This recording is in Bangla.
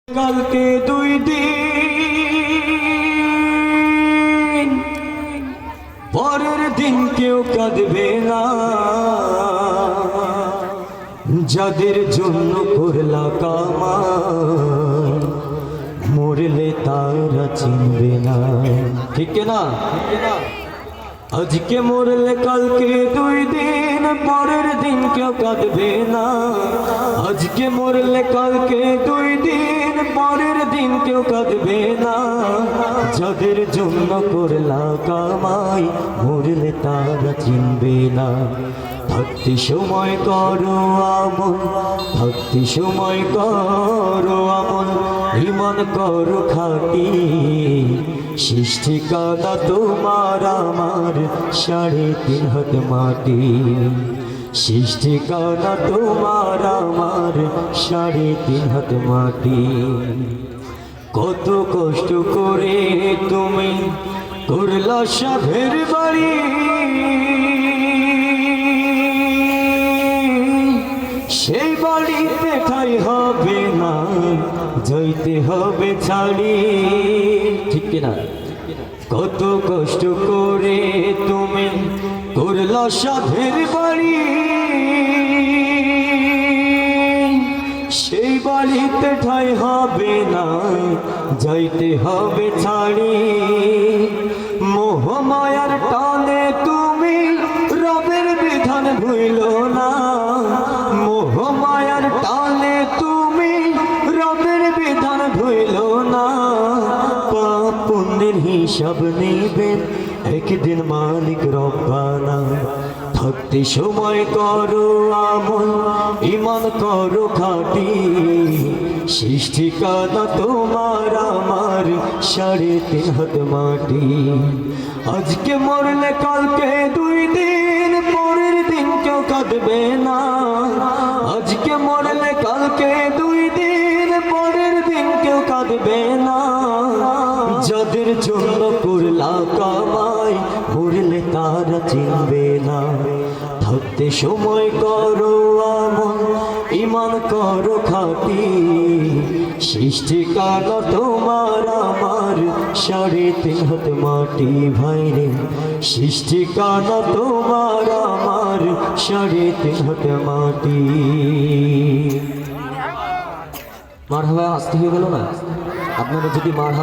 কালকে 2 দিন পরের দিন কেউ কাঁদবে না, যাদের জন্য করলা কামাই মরলে তারা চিনবে না। ঠিক না? আজকে মরলে কালকে 2 দিন পরের দিন কেউ কাঁদবে না। আজকে মরলে কালকে 2 দিন পরের দিন কেউ কাঁদবে না, যাদের জন্য করলা কামাই মরলে তারা চিনবে না। ভক্তি সময় করো আমল, ভক্তি সময় করো আমল, ঈমান করো খাঁটি। সৃষ্টিকানা তোমার আমার 3.5 হাত মাটি। সৃষ্টিকানা তোমার আমার 3.5 হাত মাটি। কত কষ্ট করে তুমি করলা সাধের বাড়ি, সেই বাড়িতে ঠাই হবে না, যাইতে হবে ছাড়ি। ঠিক না? কত কষ্ট করে তুমি করলা সাধের বাড়ি, সেই বাড়িতে ঠাই হবে না, যাইতে হবে ছাড়ি। মোহমায়ার টানে তুমি রবের বিধান ভুইল না, মোহমায়ার টানে তুমি রবের বিধান ভুইল না। পাপ পুণ্যের হিসাব নেবেন একদিন মালিক রব্বানা। ভক্তি সময় করো আমল, ঈমান করো খাঁটি। সৃষ্টিকানা তোমার আমার 3.5 হাত মাটি। আজকে মরলে কালকে 2 দিন পরের দিন কেউ কাঁদবে না। আজকে মরলে কালকে 2 দিন পরের দিন কেউ কাঁদবে না, যাদের জন্য করলা কামাই মরলে তারা চিনবে না। থাকতে সময় করো আমল, ঈমান করো খাঁটি। সৃষ্টিকানা তোমার আমার 3.5 হাত মাটি। ভাইরে সৃষ্টিকানা তোমার আমার 3.5 হাত মাটি। মারহাবা আসতে হয়ে গেল না? আপনারা যদি মারহাবা